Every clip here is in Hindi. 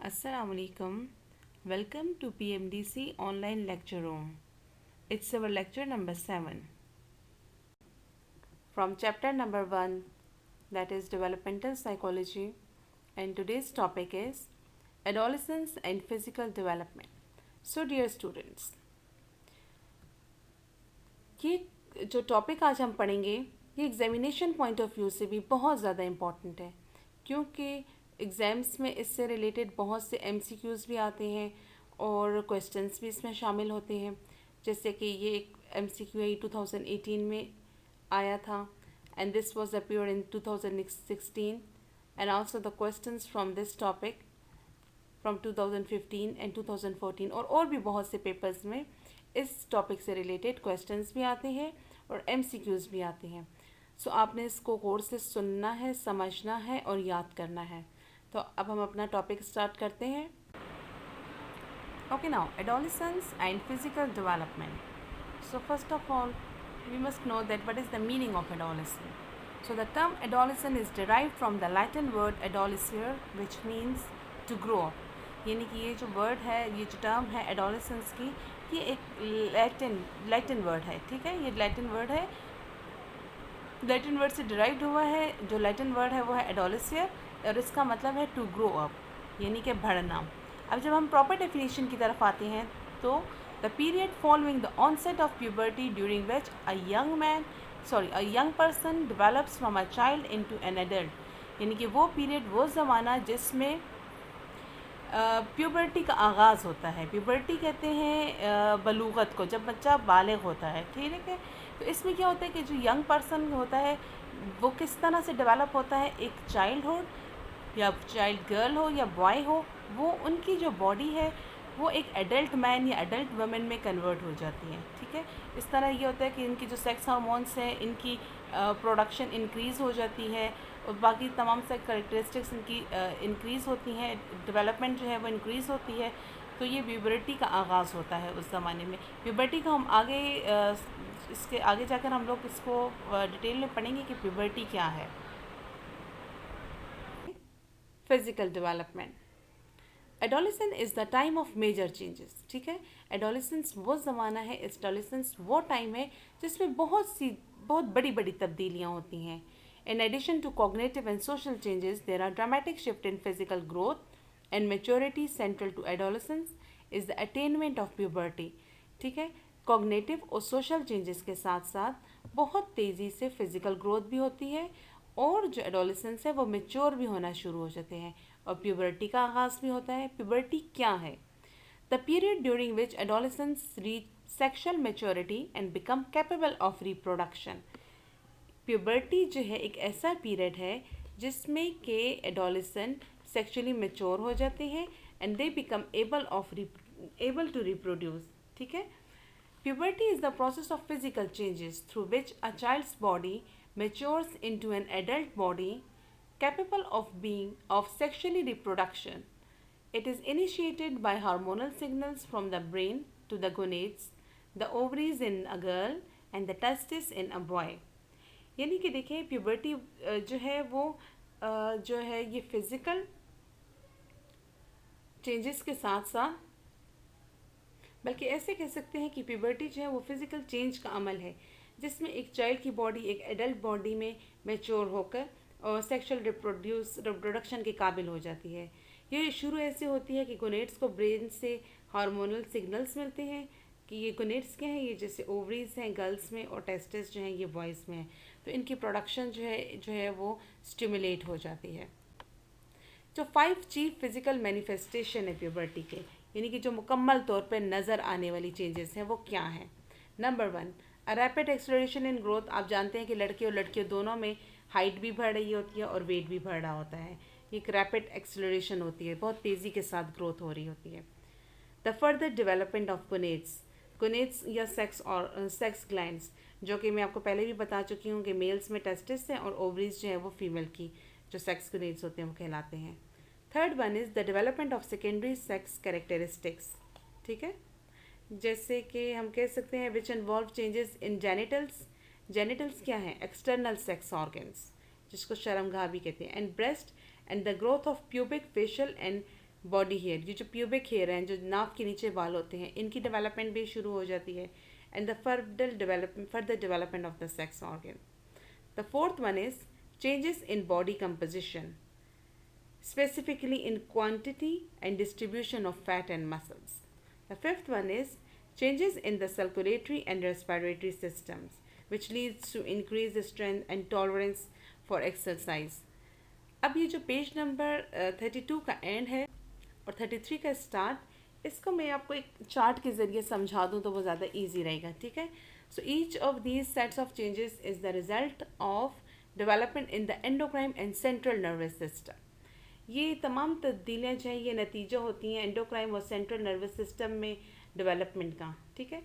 Assalamu alaikum. Welcome to PMDC online lecture room. It's our lecture number 7 from chapter number 1, that is developmental psychology, and today's topic is adolescence and physical development. So dear students, ये जो टॉपिक आज हम पढ़ेंगे ये एग्जामिनेशन पॉइंट ऑफ व्यू से भी बहुत ज़्यादा इम्पॉर्टेंट है, क्योंकि एग्ज़ाम्स में इससे रिलेटेड बहुत से एमसीक्यूज़ भी आते हैं और क्वेश्चंस भी इसमें शामिल होते हैं। जैसे कि ये एक एमसीक्यू है 2018 में आया था, and this was appeared in 2016, and also the questions from this topic from 2015 and 2014, और भी बहुत से पेपर्स में इस टॉपिक से रिलेटेड क्वेश्चंस भी आते हैं और एमसीक्यूज़ भी आते हैं। सो आपने इसको गौर से सुनना है, समझना है और याद करना है। तो अब हम अपना टॉपिक स्टार्ट करते हैं। Okay, now adolescence and physical development. So first of all, we must know that what is the meaning of adolescent. So the term adolescent is derived from the Latin word adolescere, which means to grow up. यानी कि ये जो वर्ड है, ये जो टर्म है एडोलेसेंस की, ये एक लैटिन वर्ड है। ठीक है, ये लैटिन वर्ड है, लैटिन वर्ड से डिराइव्ड हुआ है। जो लैटिन वर्ड है वो है एडोलेसियर, और इसका मतलब है टू ग्रो अप, यानी कि बढ़ना। अब जब हम प्रॉपर डेफिनेशन की तरफ आते हैं तो the period following the onset of puberty during which a young person develops from a child into an adult, यानी कि वो पीरियड, वो ज़माना जिसमें प्यूबर्टी का आगाज़ होता है। प्यूबर्टी कहते हैं बलूगत को, जब बच्चा बालिग होता है। ठीक है, तो इसमें क्या होता है कि जो यंग पर्सन होता है वो किस तरह से डेवलप होता है, एक चाइल्डहुड या चाइल्ड गर्ल हो या बॉय हो, वो उनकी जो बॉडी है वो एक एडल्ट मैन या एडल्ट वुमेन में कन्वर्ट हो जाती है। ठीक है, इस तरह ये होता है कि इनकी जो सेक्स हार्मोन्स हैं, इनकी प्रोडक्शन इंक्रीज़ हो जाती है और बाकी तमाम से करेक्टरिस्टिक्स इनकी इंक्रीज़ होती हैं, डेवलपमेंट जो है वो इंक्रीज़ होती है। तो ये प्यूबर्टी का आगाज़ होता है उस ज़माने में। प्यूबर्टी को हम आगे इसके आगे जाकर हम लोग इसको डिटेल में पढ़ेंगे कि प्यूबर्टी क्या है। Physical development. Adolescence is the time of major changes. ठीक है, एडोलेसेंस वो ज़माना है, एडोलेसेंस वो टाइम है जिसमें बहुत बड़ी बड़ी तब्दीलियाँ होती हैं. In addition to cognitive and social changes, there are dramatic shift in physical growth and maturity. Central to adolescence is the attainment of puberty. ठीक है, कॉग्निटिव और सोशल चेंजेस के साथ साथ बहुत तेज़ी से फिज़िकल ग्रोथ भी होती है, और जो एडोलेसेंस है वो मेच्योर भी होना शुरू हो जाते हैं, और प्यूबर्टी का आगाज़ भी होता है। प्यूबर्टी क्या है? The period during which adolescence reach sexual maturity and become capable of reproduction. Puberty जो है एक ऐसा पीरियड है जिसमें के एडोलेसेंट सेक्सुअली मेच्योर हो जाते हैं and they become able to reproduce. ठीक है, puberty is the process of physical changes through which a child's body matures into an adult body capable of sexually reproduction. It is initiated by hormonal signals from the brain to the gonads, the ovaries in a girl and the testes in a boy. यानी कि देखें, प्यूबर्टी जो है वो जो है ये फिज़िकल चेंजेस के साथ साथ, बल्कि ऐसे कह सकते हैं कि प्यूबर्टी जो है वो फिज़िकल चेंज का अमल है जिसमें एक चाइल्ड की बॉडी एक एडल्ट बॉडी में मैच्योर होकर और सेक्सुअल रिप्रोडक्शन के काबिल हो जाती है। ये शुरू ऐसे होती है कि गोनेड्स को ब्रेन से हार्मोनल सिग्नल्स मिलते हैं कि ये गोनेड्स क्या हैं, ये जैसे ओवरीज हैं गर्ल्स में और टेस्टिस जो हैं ये बॉयज़ में हैं, तो इनकी प्रोडक्शन जो है वो स्टिमुलेट हो जाती है। जो 5 चीफ फिज़िकल मैनिफेस्टेशन है प्यूबर्टी के, यानी कि जो मुकम्मल तौर पर नज़र आने वाली चेंजेस हैं वो क्या हैं? Number 1, a rapid acceleration in growth. आप जानते हैं कि लड़के और लड़कियों दोनों में हाइट भी बढ़ रही होती है और वेट भी बढ़ रहा होता है। ये एक रैपिड एक्सलरेशन होती है, बहुत तेज़ी के साथ ग्रोथ हो रही होती है. The further development of gonads या सेक्स ग्लैंड्स, जो कि मैं आपको पहले भी बता चुकी हूँ कि मेल्स में टेस्टिस हैं और ओवरीज जो है वो फीमेल की जो सेक्स गोनेड्स होते हैं वो कहलाते हैं. Third one is the development of secondary sex characteristics. ठीक है, जैसे कि हम कह सकते हैं which involve changes in genitals. Genitals क्या हैं? एक्सटर्नल सेक्स ऑर्गन्स, जिसको शर्मगाह भी कहते हैं, and breast, and the growth of pubic facial and body hair, ये जो प्यूबिक हेयर हैं, जो नाक के नीचे बाल होते हैं, इनकी डेवलपमेंट भी शुरू हो जाती है. And the further development of the sex organ. The fourth one is changes in body composition, specifically in quantity and distribution of fat and muscles. The fifth one is changes in the circulatory and respiratory systems, which leads to increased strength and tolerance for exercise. अब ये जो पेज नंबर 32 का एंड है और 33 का स्टार्ट, इसको मैं आपको एक चार्ट के ज़रिए समझा दूँ तो वो ज़्यादा ईजी रहेगा. ठीक है. So each of these sets of changes is the result of development in the endocrine and central nervous system. ये तमाम तब्दीलियाँ जो हैं ये नतीजा होती हैं एंडोक्राइन और सेंट्रल नर्वस सिस्टम में डेवलपमेंट का. ठीक है.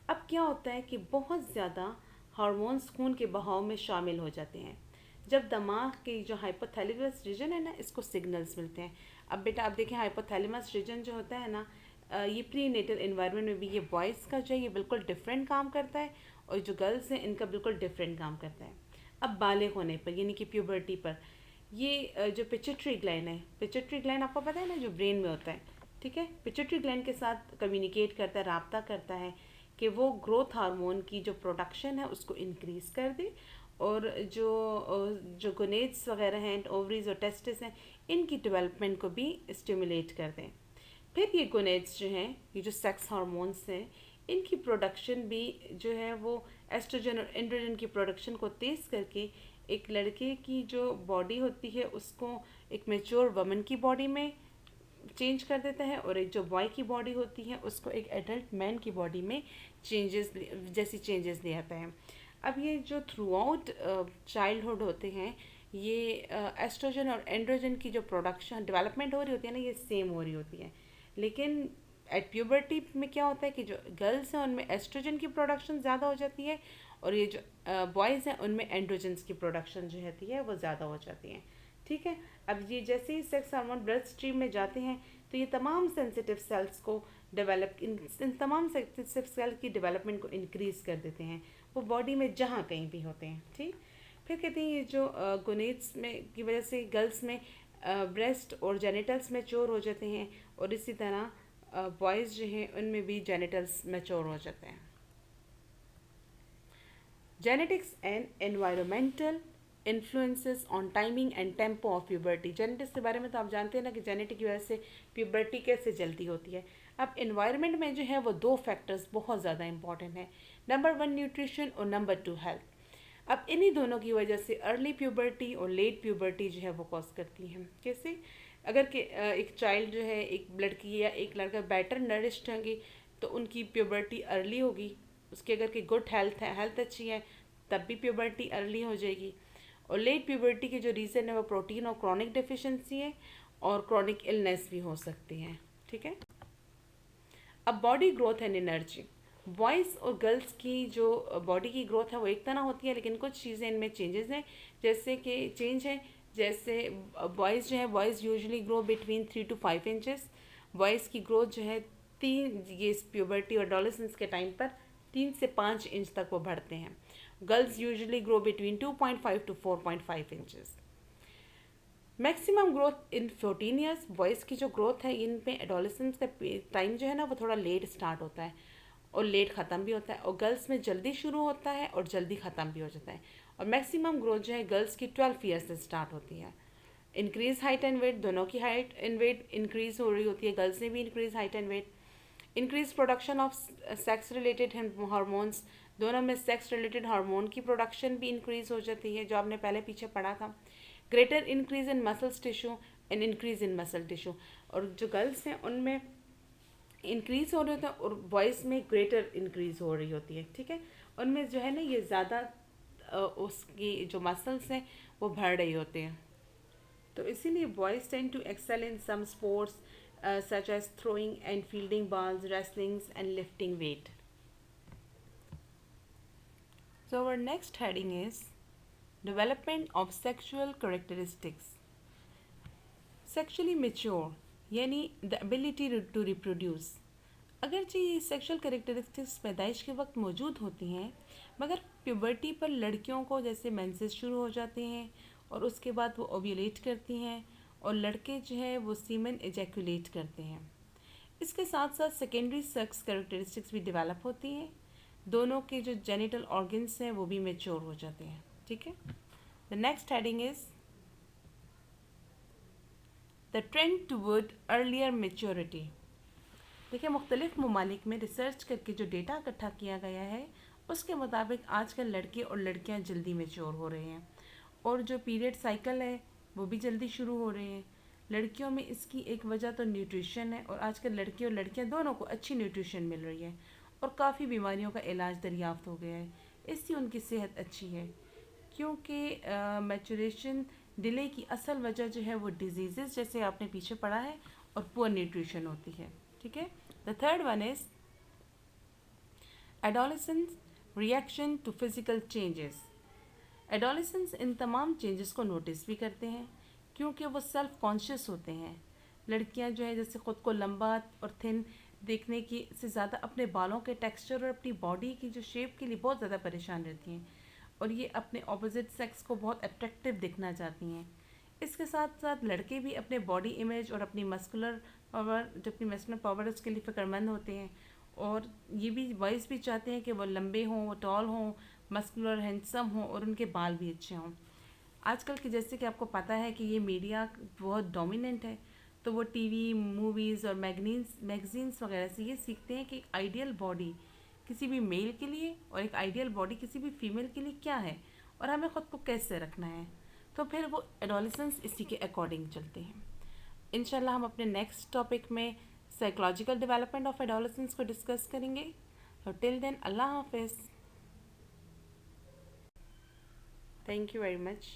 अब क्या होता है कि बहुत ज़्यादा हार्मोन्स खून के बहाव में शामिल हो जाते हैं. जब दिमाग की जो हाइपोथैलेमस रीजन है ना, इसको सिग्नल्स मिलते हैं. अब बेटा आप देखें, हाइपोथैलेमस रीजन जो होता है ना, ये प्री नेटल इन्वायरमेंट में भी ये बॉयज़ का जो है ये बिल्कुल डिफरेंट काम करता है और जो गर्ल्स हैं इनका बिल्कुल डिफरेंट काम करता है. अब बालिग होने पर यानी कि प्यूबर्टी पर ये जो पिट्यूटरी ग्लैंड है, पिट्यूटरी ग्लैंड आपको पता है ना जो ब्रेन में होता है. ठीक है. पिट्यूटरी ग्लैंड के साथ कम्युनिकेट करता है, राब्ता करता है कि वो ग्रोथ हार्मोन की जो प्रोडक्शन है उसको इंक्रीज़ कर दे और जो गोनेड्स वगैरह हैं, ओवरीज और टेस्टिस हैं, इनकी डेवलपमेंट को भी स्टिमुलेट कर दें. फिर ये गोनेड्स जो हैं, ये जो सेक्स हार्मोन्स हैं, इनकी प्रोडक्शन भी जो है वो एस्ट्रोजन और एंड्रोजन की प्रोडक्शन को तेज़ करके एक लड़के की जो बॉडी होती है उसको एक मैच्योर वमन की बॉडी में चेंज कर देता है और एक जो बॉय की बॉडी होती है उसको एक एडल्ट मैन की बॉडी में चेंजेस ले आता है. अब ये जो थ्रू आउट चाइल्डहुड होते हैं, ये एस्ट्रोजन और एंड्रोजन की जो प्रोडक्शन डेवलपमेंट हो रही होती है ना, ये सेम हो रही होती है. लेकिन एट प्यूबर्टी में क्या होता है कि जो गर्ल्स हैं उनमें एस्ट्रोजन की प्रोडक्शन ज़्यादा हो जाती है और ये जो बॉयज़ हैं उनमें एंड्रोजन्स की प्रोडक्शन जो होती है वो ज़्यादा हो जाती है. ठीक है. अब ये जैसे ही सेक्स हार्मोन ब्लड स्ट्रीम में जाते हैं तो ये तमाम सेंसिटिव सेल्स को इन तमाम सेंसिटिव सेल की डेवलपमेंट को इंक्रीज़ कर देते हैं, वो बॉडी में जहाँ कहीं भी होते हैं. ठीक. फिर कहते हैं ये जो गोनेड्स में की वजह से गर्ल्स में ब्रेस्ट और जेनिटल्स मैच्योर हो जाते हैं और इसी तरह बॉयज़ जो हैं उनमें भी जेनिटल्स मैच्योर हो जाते हैं. Genetics and environmental influences on timing and tempo of puberty. Genetics के बारे में तो आप जानते हैं ना कि जेनेटिक की वजह से प्यूबर्टी कैसे जल्दी होती है. अब इन्वायरमेंट में जो है वो दो फैक्टर्स बहुत ज़्यादा इंपॉर्टेंट हैं. नंबर 1 न्यूट्रिशन और नंबर 2 हेल्थ. अब इन्हीं दोनों की वजह से अर्ली प्यूबर्टी और लेट प्यूबर्टी जो है वो कॉज करती हैं. कैसे? अगर कि एक चाइल्ड जो है, एक लड़की या एक लड़का बेटर नरिश्ड होंगे तो उनकी प्यूबर्टी अर्ली होगी. उसकी अगर कि गुड हेल्थ है, हेल्थ अच्छी है, तब भी प्यूबर्टी अर्ली हो जाएगी. और लेट प्यूबर्टी के जो रीज़न है वो प्रोटीन और क्रॉनिक डेफिशिएंसी है और क्रॉनिक इलनेस भी हो सकती हैं. ठीक है. अब body growth and energy. Boys और गर्ल्स की जो बॉडी की ग्रोथ है वो एक तरह होती है, लेकिन कुछ चीज़ें इनमें चेंजेस हैं. जैसे कि चेंज है, जैसे बॉयज़ जो है, boys usually grow between 3 to 5 inches. Boys की ग्रोथ जो है ये प्यूबर्टी और एडोलेसेंस के टाइम पर 3 से 5 इंच तक वो बढ़ते हैं. Girls usually grow between 2.5 to 4.5 inches. Maximum growth in 14 years. Boys की जो ग्रोथ है इन पे एडोलेसेंस का टाइम जो है ना वो थोड़ा लेट स्टार्ट होता है और लेट ख़त्म भी होता है, और गर्ल्स में जल्दी शुरू होता है और जल्दी ख़त्म भी हो जाता है. और मैक्सिमम ग्रोथ जो है गर्ल्स की 12 ईयर्स से स्टार्ट होती है. Increase height and weight. दोनों की हाइट एंड वेट इंक्रीज़ हो रही होती है, गर्ल्स ने भी increase height and weight. Increase production of sex related hormones. दोनों में सेक्स रिलेटेड हार्मोन की प्रोडक्शन भी इंक्रीज़ हो जाती है, जो आपने पहले पीछे पढ़ा था. Greater increase in muscles tissue and increase in muscle tissue. और जो गर्ल्स हैं उनमें इंक्रीज़ हो रही होता है और बॉयज़ में ग्रेटर इंक्रीज़ हो रही होती है. ठीक है. उनमें जो है ना ये ज़्यादा उसकी जो मसल्स हैं वो बढ़ रही होते हैं. तो इसीलिए boys tend to excel in some sports such as throwing and fielding balls, wrestling and lifting weight. So our next heading is development of sexual characteristics. Sexually mature यानी the ability to reproduce. अगरचे ये सेक्शुअल कैरेक्टरिस्टिक्स पैदाइश के वक्त मौजूद होती हैं, मगर प्यूबर्टी पर लड़कियों को जैसे मेंसेस शुरू हो जाते हैं और उसके बाद वो ओव्यूलेट करती हैं और लड़के जो है वो सीमेन एजैकुलेट करते हैं। इसके साथ साथ सेकेंडरी सेक्स कैरेक्टरिस्टिक्स भी डेवलप होती हैं। दोनों के जो जेनिटल ऑर्गन्स हैं वो भी मेच्योर हो जाते हैं। ठीक है। The next heading is the trend toward earlier maturity. देखिए, मुख्तलिफ ममालिक में रिसर्च करके जो डेटा इकट्ठा किया गया है उसके मुताबिक आजकल लड़के और लड़कियां जल्दी मेच्योर हो रहे हैं, और जो पीरियड साइकिल है वो भी जल्दी शुरू हो रहे हैं। लड़कियों में इसकी एक वजह तो न्यूट्रिशन है, और आजकल लड़के और लड़कियां दोनों को अच्छी न्यूट्रिशन मिल रही है और काफ़ी बीमारियों का इलाज दरियाफ्त हो गया है। इससे उनकी सेहत अच्छी है, क्योंकि मैचुरेशन डिले की असल वजह जो है वो डिजीज़ जैसे आपने पीछे पढ़ा है और पुअर न्यूट्रिशन होती है। ठीक है। The third one is adolescence reaction to physical changes. Adolescence इन तमाम चेंजेस को नोटिस भी करते हैं, क्योंकि वो सेल्फ कॉन्शियस होते हैं। लड़कियां जो है जैसे ख़ुद को लंबा और थिन देखने की से ज़्यादा अपने बालों के टेक्सचर और अपनी बॉडी की जो शेप के लिए बहुत ज़्यादा परेशान रहती हैं, और ये अपने ऑपोजिट सेक्स को बहुत अट्रैक्टिव दिखना चाहती हैं। इसके साथ साथ लड़के भी अपने बॉडी इमेज और अपनी मस्कुलर पावर, जो अपनी मस्कुलर पावर है उसके लिए फ़िक्रमंद होते हैं, और ये भी वॉइस भी चाहते हैं कि वो लंबे हों, वो टॉल हों, मस्कुलर हैंडसम हों, और उनके बाल भी अच्छे हों। आजकल के जैसे कि आपको पता है कि ये मीडिया बहुत डोमिनेंट है, तो वो टीवी, मूवीज़ और मैगजीन्स वगैरह से ये सीखते हैं कि एक आइडियल बॉडी किसी भी मेल के लिए और एक आइडियल बॉडी किसी भी फीमेल के लिए क्या है, और हमें ख़ुद को कैसे रखना है। तो फिर वो एडोलेसेंस इसी के अकॉर्डिंग चलते हैं। इंशाल्लाह हम अपने नेक्स्ट टॉपिक में साइकोलॉजिकल डेवलपमेंट ऑफ एडोलेसेंस को डिस्कस करेंगे। तो टिल देन, अल्लाह हाफिज़। Thank you very much.